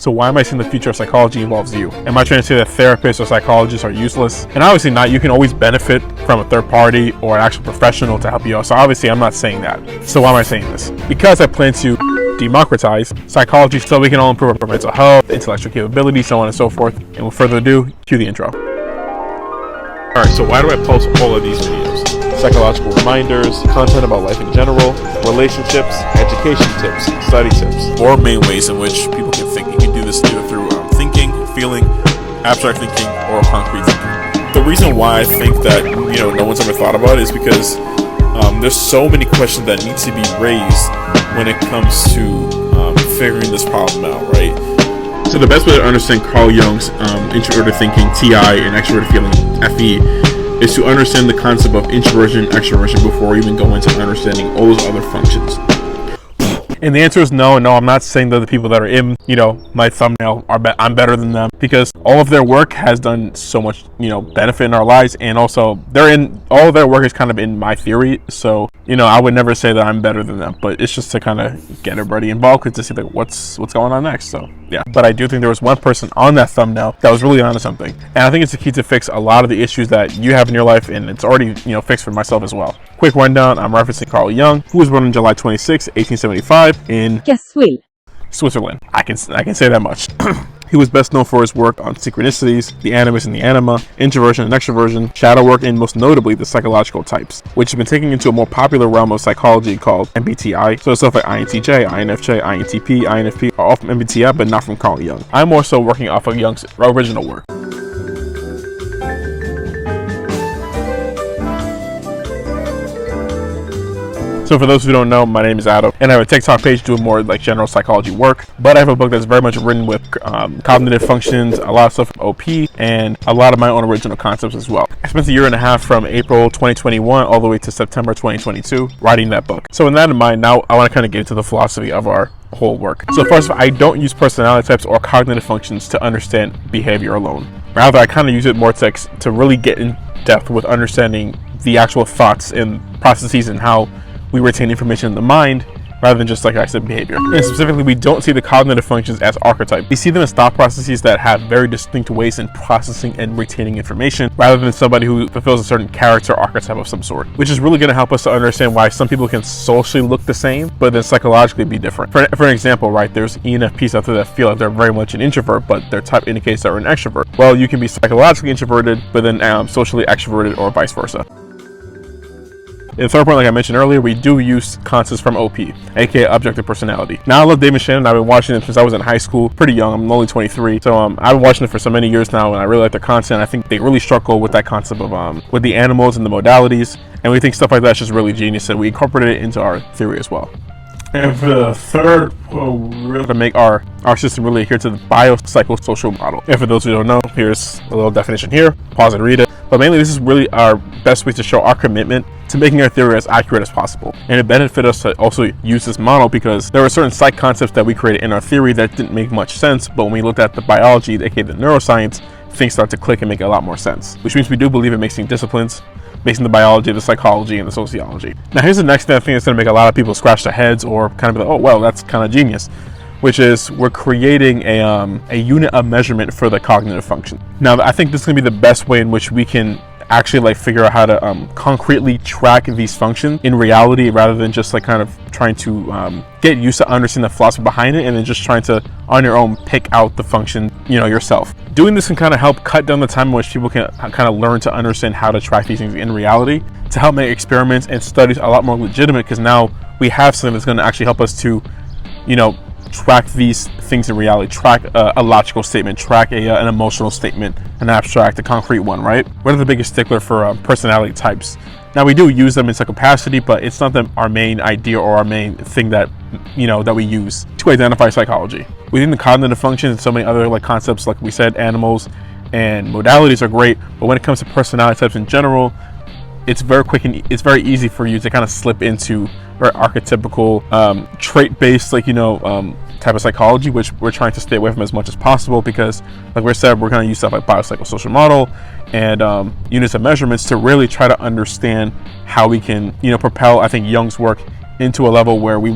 So why am I saying the future of psychology involves you? Am I trying to say that therapists or psychologists are useless? And obviously not. You can always benefit from a third party or an actual professional to help you out. So obviously I'm not saying that. So why am I saying this? Because I plan to democratize psychology so we can all improve our mental health, intellectual capability, so on and so forth. And with further ado, cue the intro. Alright, so why do I post all of these videos? Psychological reminders, content about life in general, relationships, education tips, study tips, or main ways in which people can think. You can do this either through thinking, feeling, abstract thinking, or concrete thinking. The reason why I think that no one's ever thought about it is because there's so many questions that need to be raised when it comes to figuring this problem out, right? So the best way to understand Carl Jung's introverted thinking, TI, and extroverted feeling, FE, is to understand the concept of introversion and extroversion before even go into understanding all those other functions. And the answer is no. I'm not saying that the people that are in, my thumbnail I'm better than them, because all of their work has done so much, benefit in our lives, and also all of their work is kind of in my theory. So, I would never say that I'm better than them, but it's just to kind of get everybody involved to see like what's going on next. So yeah, but I do think there was one person on that thumbnail that was really onto something, and I think it's the key to fix a lot of the issues that you have in your life, and it's already fixed for myself as well. Quick rundown: I'm referencing Carl Jung, who was born on July 26, 1875 in Switzerland. I can say that much. He was best known for his work on synchronicities, the animus and the anima, introversion and extroversion, shadow work, and most notably the psychological types, which has been taken into a more popular realm of psychology called MBTI. So stuff like INTJ, INFJ, INTP, INFP are all from MBTI, but not from Carl Jung. I'm more so working off of Jung's original work. So for those who don't know, my name is Adam, and I have a TikTok page doing more like general psychology work, but I have a book that's very much written with cognitive functions, a lot of stuff from OP, and a lot of my own original concepts as well. I spent a year and a half from April 2021 all the way to September 2022 writing that book. So with that in mind, now I want to kind of get into the philosophy of our whole work. So first of all, I don't use personality types or cognitive functions to understand behavior alone. Rather, I kind of use it more to really get in depth with understanding the actual thoughts and processes and how we retain information in the mind rather than just, like I said, behavior. And specifically, we don't see the cognitive functions as archetypes. We see them as thought processes that have very distinct ways in processing and retaining information rather than somebody who fulfills a certain character archetype of some sort, which is really going to help us to understand why some people can socially look the same but then psychologically be different. For an example, right, there's ENFPs out there that feel like they're very much an introvert but their type indicates they're an extrovert. Well, you can be psychologically introverted but then socially extroverted, or vice versa. And the third point, like I mentioned earlier, we do use concepts from OP, aka objective personality. Now, I love David Shannon. I've been watching it since I was in high school, pretty young. I'm only 23, so I've been watching it for so many years now, and I really like their content. I think they really struggle with that concept of with the animals and the modalities, and we think stuff like that's just really genius, and we incorporate it into our theory as well. And for the third, we're going to make our system really adhere to the biopsychosocial model. And for those who don't know, here's a little definition here. Pause and read it. But mainly, this is really our best way to show our commitment to making our theory as accurate as possible. And it benefits us to also use this model because there were certain psych concepts that we created in our theory that didn't make much sense, but when we looked at the biology, aka the neuroscience, things start to click and make a lot more sense. Which means we do believe in mixing disciplines, mixing the biology, the psychology, and the sociology. Now here's the next thing I think that's going to make a lot of people scratch their heads or kind of be like, oh well, that's kind of genius, which is we're creating a unit of measurement for the cognitive function. Now I think this is going to be the best way in which we can actually figure out how to concretely track these functions in reality rather than just kind of trying to get used to understanding the philosophy behind it and then just trying to on your own pick out the function yourself. Doing this can kind of help cut down the time in which people can kind of learn to understand how to track these things in reality, to help make experiments and studies a lot more legitimate, because now we have something that's going to actually help us to track these things in reality, track a logical statement, track an emotional statement, an abstract, a concrete one, right? We're the biggest stickler for personality types. Now we do use them in some capacity, but it's not our main idea or our main thing that that we use to identify psychology. Within the cognitive functions and so many other concepts, like we said, animals and modalities are great, but when it comes to personality types in general, it's very quick and it's very easy for you to kind of slip into very archetypical trait-based type of psychology, which we're trying to stay away from as much as possible, because like we said, we're going to use stuff like biopsychosocial model and units of measurements to really try to understand how we can propel, I think, Jung's work into a level where we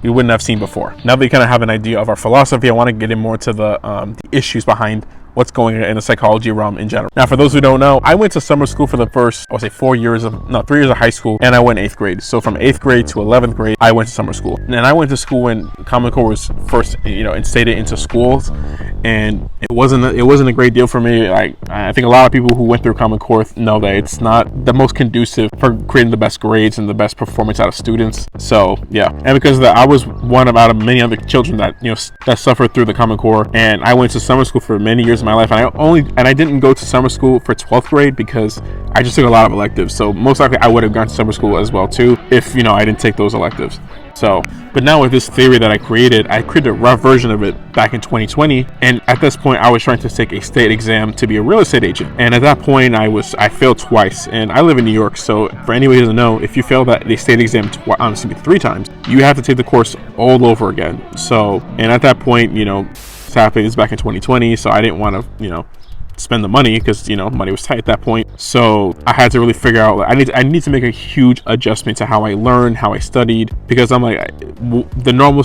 we wouldn't have seen before. Now that you kind of have an idea of our philosophy, I want to get in more to the issues behind what's going on in the psychology realm in general. Now, for those who don't know, I went to summer school for the first, I would say 3 years of high school, and I went 8th grade. So from 8th grade to 11th grade, I went to summer school. And I went to school when Common Core was first, instated into schools, and it wasn't a great deal for me. Like, I think a lot of people who went through Common Core know that it's not the most conducive for creating the best grades and the best performance out of students. So yeah, and because of that, I was one of out of many other children that that suffered through the Common Core, and I went to summer school for many years of my life, and I didn't go to summer school for 12th grade because I just took a lot of electives. So most likely I would have gone to summer school as well too if I didn't take those electives. So, but now with this theory that I created a rough version of it back in 2020, and at this point I was trying to take a state exam to be a real estate agent. And at that point I failed twice, and I live in New York, so for anybody who doesn't know, if you fail the state exam 3 times, you have to take the course all over again. So, and at that point, this happened, it's back in 2020, so I didn't want to, spend the money because money was tight at that point. So I had to really figure out, I need to make a huge adjustment to how I learned, how I studied, because I'm like, the normal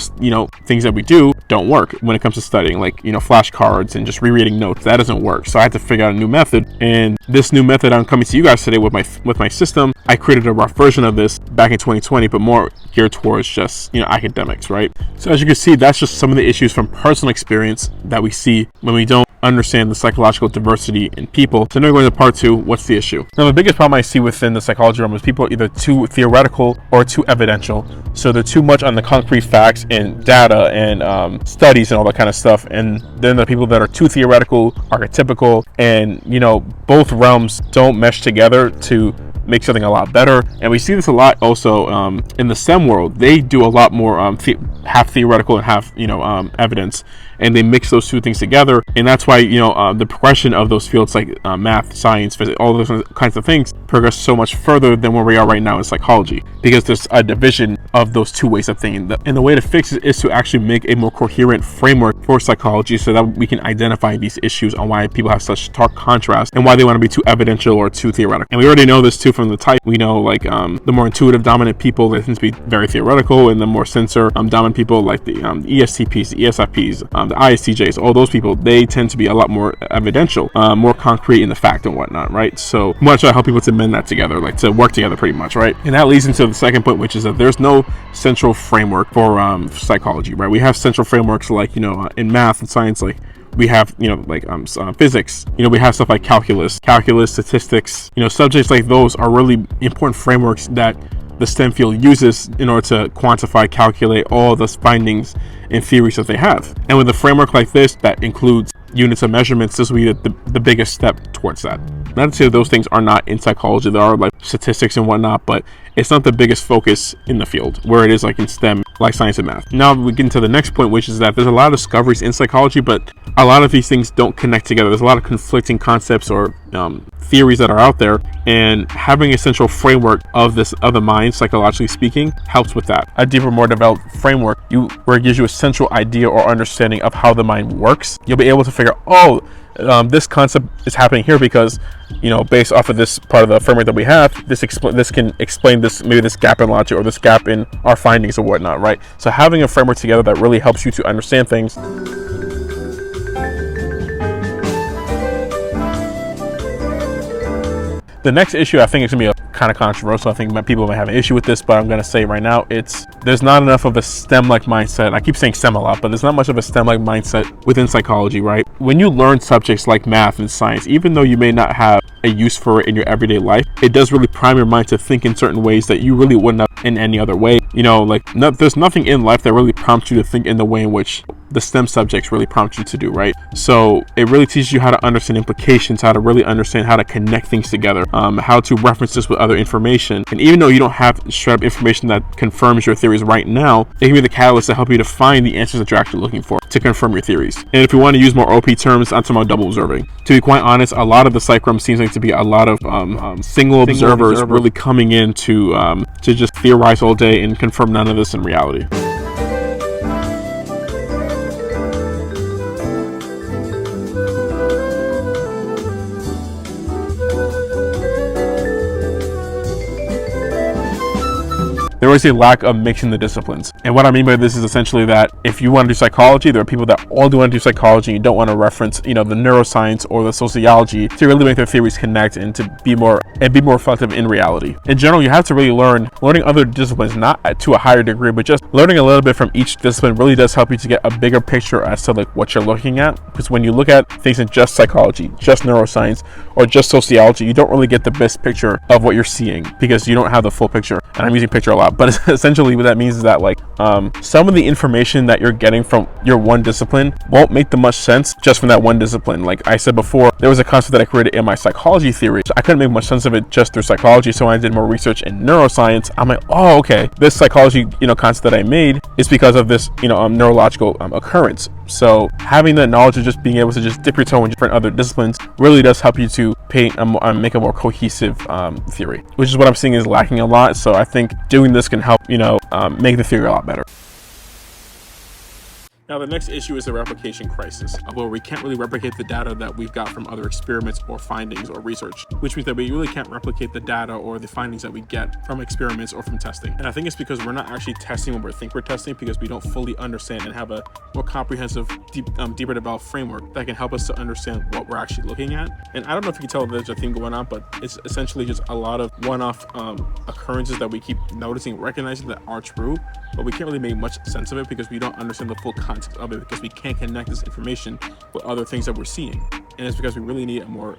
things that we do don't work when it comes to studying, like flashcards and just rereading notes. That doesn't work. So I had to figure out a new method, and this new method I'm coming to you guys today with my system. I created a rough version of this back in 2020, but more geared towards just academics, right? So as you can see, that's just some of the issues from personal experience that we see when we don't understand the psychological diversity in people. So now we're going to part 2. What's the issue? Now, the biggest problem I see within the psychology realm is people are either too theoretical or too evidential. So they're too much on the concrete facts and data and studies and all that kind of stuff. And then the people that are too theoretical, archetypical, and both realms don't mesh together to make something a lot better. And we see this a lot also in the STEM world. They do a lot more half theoretical and half evidence, and they mix those two things together. And that's why the progression of those fields like math, science, physics, all those kinds of things progress so much further than where we are right now in psychology, because there's a division of those two ways of thinking. And the way to fix it is to actually make a more coherent framework for psychology, so that we can identify these issues on why people have such stark contrast and why they want to be too evidential or too theoretical. And we already know this too from the type. We know the more intuitive dominant people, they tend to be very theoretical, and the more sensor dominant people like the ESTPs, the ESFPs, the ISTJs, all those people, they tend to be a lot more evidential, more concrete in the fact and whatnot, right? So I want to try to help people to mend that together, like to work together pretty much, right? And that leads into the second point, which is that there's no central framework for psychology, right? We have central frameworks like in math and science, like we have physics, we have stuff like calculus, statistics, subjects like those are really important frameworks that the STEM field uses in order to quantify, calculate all the findings and theories that they have. And with a framework like this that includes units of measurements, this will be the biggest step towards that. Not to say those things are not in psychology, there are like statistics and whatnot, but it's not the biggest focus in the field where it is like in STEM, like science and math. Now we get into the next point, which is that there's a lot of discoveries in psychology, but a lot of these things don't connect together. There's a lot of conflicting concepts or theories that are out there, and having a central framework of the mind, psychologically speaking, helps with that. A deeper, more developed framework where it gives you a central idea or understanding of how the mind works. You'll be able to figure out, this concept is happening here because based off of this part of the framework that we have, this can explain this, maybe this gap in logic or this gap in our findings or whatnot, right? So having a framework together that really helps you to understand things. The next issue, I think it's going to be kind of controversial. I think people might have an issue with this, but I'm going to say right now, there's not enough of a STEM-like mindset. I keep saying STEM a lot, but there's not much of a STEM-like mindset within psychology, right? When you learn subjects like math and science, even though you may not have a use for it in your everyday life, it does really prime your mind to think in certain ways that you really wouldn't have in any other way. There's nothing in life that really prompts you to think in the way in which the STEM subjects really prompt you to do, right? So it really teaches you how to understand implications, how to really understand how to connect things together, how to reference this with other information. And even though you don't have straight up information that confirms your theories right now, it can be the catalyst to help you to find the answers that you're actually looking for to confirm your theories. And if you want to use more OP terms, I'm talking about double observing. To be quite honest, a lot of the psych realm seems like to be a lot of single observers really coming in to just theorize all day and confirm none of this in reality. there is a lack of mixing the disciplines. And what I mean by this is essentially that if you want to do psychology, there are people that only want to do psychology and you don't want to reference, the neuroscience or the sociology to really make their theories connect and to be more effective in reality. In general, you have to really learning other disciplines, not to a higher degree, but just learning a little bit from each discipline really does help you to get a bigger picture as to like what you're looking at. Because when you look at things in just psychology, just neuroscience, or just sociology, you don't really get the best picture of what you're seeing because you don't have the full picture. And I'm using picture a lot, but essentially what that means is that like some of the information that you're getting from your one discipline won't make the much sense just from that one discipline. Like I said before, there was a concept that I created in my psychology theory. So I couldn't make much sense of it just through psychology. So when I did more research in neuroscience, I'm like, oh, okay, this psychology, concept that I made is because of this, neurological occurrence. So having that knowledge of just being able to just dip your toe in different other disciplines really does help you to make a more cohesive theory, which is what I'm seeing is lacking a lot. So I think doing this can help, make the theory a lot better. Now, the next issue is the replication crisis, where we can't really replicate the data that we've got from other experiments or findings or research, which means that we really can't replicate the data or the findings that we get from experiments or from testing. And I think it's because we're not actually testing what we think we're testing, because we don't fully understand and have a more comprehensive, deeper developed framework that can help us to understand what we're actually looking at. And I don't know if you can tell if there's a theme going on, but it's essentially just a lot of one-off occurrences that we keep noticing, recognizing that are true, but we can't really make much sense of it because we don't understand the full context of it, because we can't connect this information with other things that we're seeing. And it's because we really need a more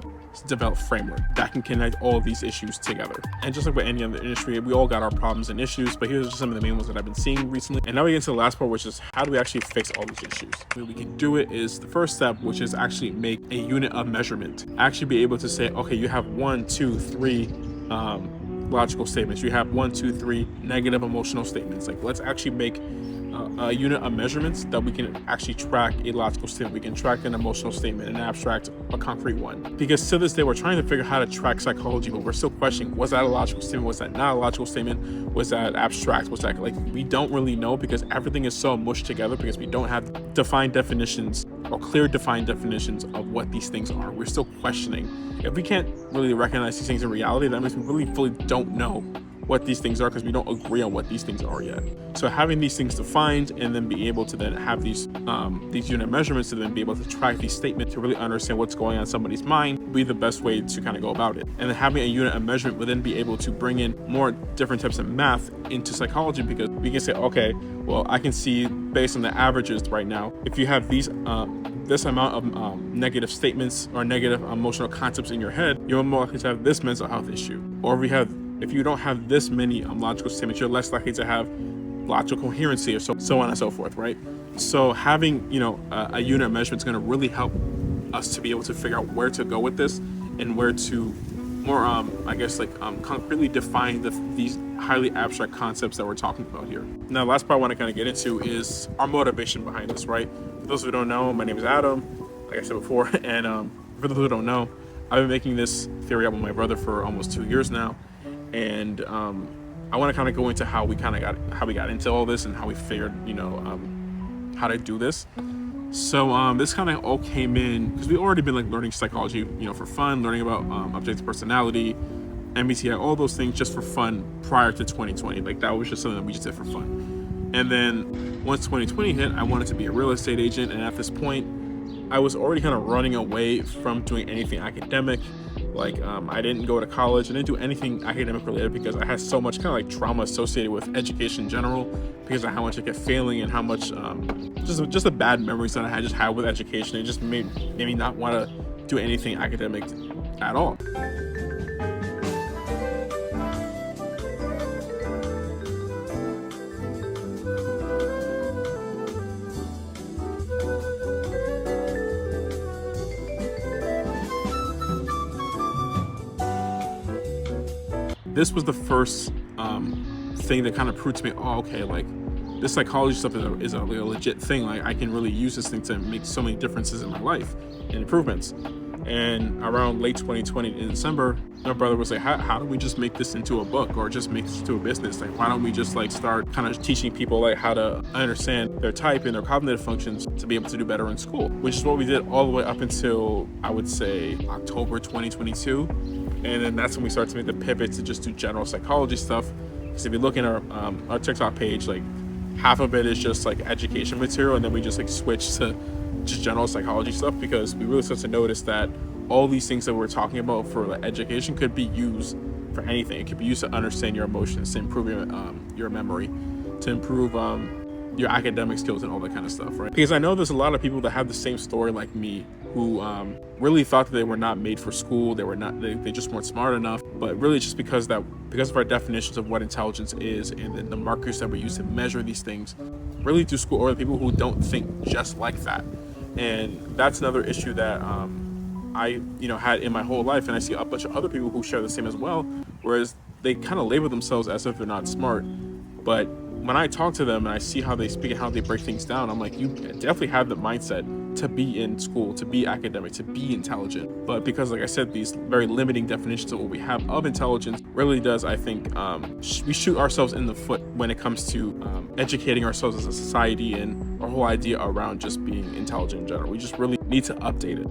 developed framework that can connect all of these issues together. And just like with any other industry, we all got our problems and issues, but here's just some of the main ones that I've been seeing recently. And now we get into the last part, which is how do we actually fix all these issues? The way we can do it is the first step, which is actually make a unit of measurement. Actually be able to say, okay, you have 1, 2, 3 logical statements. You have 1, 2, 3 negative emotional statements. Like, let's actually make a unit of measurements that we can actually track a logical statement. We can track an emotional statement, an abstract, a concrete one. Because to this day, we're trying to figure out how to track psychology, but we're still questioning, was that a logical statement? Was that not a logical statement? Was that abstract? Was that, like, we don't really know, because everything is so mushed together, because we don't have defined definitions or clear defined definitions of what these things are. We're still questioning. If we can't really recognize these things in reality, that means we really fully don't know what these things are, because we don't agree on what these things are yet. So having these things defined and then be able to then have these unit measurements to then be able to track these statements to really understand what's going on in somebody's mind would be the best way to kind of go about it. And then having a unit of measurement would then be able to bring in more different types of math into psychology, because we can say, okay, well, I can see based on the averages right now, if you have these this amount of negative statements or negative emotional concepts in your head, you're more likely to have this mental health issue. Or if you don't have this many logical statements, you're less likely to have logical coherency, or so on and so forth, right? So having a unit of measurement is going to really help us to be able to figure out where to go with this and where to more concretely define these highly abstract concepts that we're talking about here. Now, the last part I want to kind of get into is our motivation behind this, right? For those who don't know, my name is Adam, like I said before, and for those who don't know, I've been making this theory up with my brother for almost 2 years now. And I want to kind of go into how we got into all this and how we figured, how to do this. So this kind of all came in because we've already been like learning psychology, for fun, learning about objective personality, MBTI, all those things just for fun prior to 2020. Like, that was just something that we just did for fun. And then once 2020 hit, I wanted to be a real estate agent. And at this point, I was already kind of running away from doing anything academic. Like, I didn't go to college. I didn't do anything academic related because I had so much kind of like trauma associated with education in general, because of how much I kept failing and how much just the bad memories that I had with education. It just made me not want to do anything academic at all. This was the first thing that kind of proved to me, oh, okay, like, this psychology stuff is a legit thing. Like, I can really use this thing to make so many differences in my life and improvements. And around late 2020 in December, my brother was like, how do we just make this into a book, or just make this into a business? Like, why don't we just like start kind of teaching people like how to understand their type and their cognitive functions to be able to do better in school, which is what we did all the way up until, I would say, October 2022. And then that's when we started to make the pivot to just do general psychology stuff, Because if you look in our TikTok page, like half of it is just like education material, and then we just like switch to just general psychology stuff, because we really start to notice that all these things that we're talking about for like education could be used for anything. It could be used to understand your emotions, to improve your memory, to improve your academic skills and all that kind of stuff, right? Because I know there's a lot of people that have the same story like me, who really thought that they were not made for school, they just weren't smart enough, but really just because of our definitions of what intelligence is, and then the markers that we use to measure these things really through school, or the people who don't think just like that. And that's another issue that I had in my whole life, and I see a bunch of other people who share the same as well, whereas they kind of label themselves as if they're not smart. But when I talk to them and I see how they speak and how they break things down, I'm like, you definitely have the mindset to be in school, to be academic, to be intelligent. But because, like I said, these very limiting definitions of what we have of intelligence really does, I think, we shoot ourselves in the foot when it comes to educating ourselves as a society, and our whole idea around just being intelligent in general. We just really need to update it.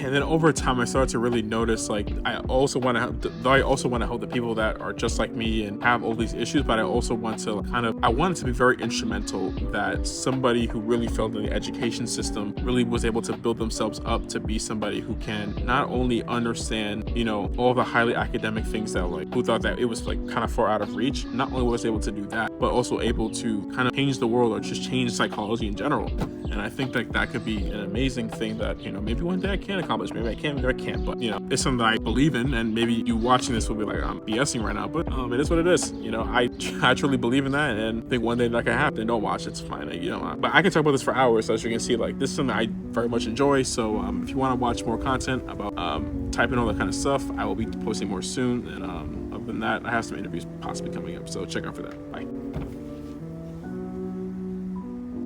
And then over time, I started to really notice, like, I also want to help the people that are just like me and have all these issues, but I also want to I want it to be very instrumental that somebody who really failed in the education system really was able to build themselves up to be somebody who can not only understand, all the highly academic things that, like, who thought that it was like kind of far out of reach, not only was able to do that, but also able to kind of change the world, or just change psychology in general. And I think that could be an amazing thing that, maybe one day I can accomplish. Maybe I can, maybe I can't. But, it's something that I believe in. And maybe you watching this will be like, I'm BSing right now. But it is what it is. I truly believe in that. And think one day that can happen. Then don't watch. It's fine. But I can talk about this for hours. So as you can see, like, this is something I very much enjoy. So if you want to watch more content about typing, all that kind of stuff, I will be posting more soon. And other than that, I have some interviews possibly coming up. So check out for that. Bye.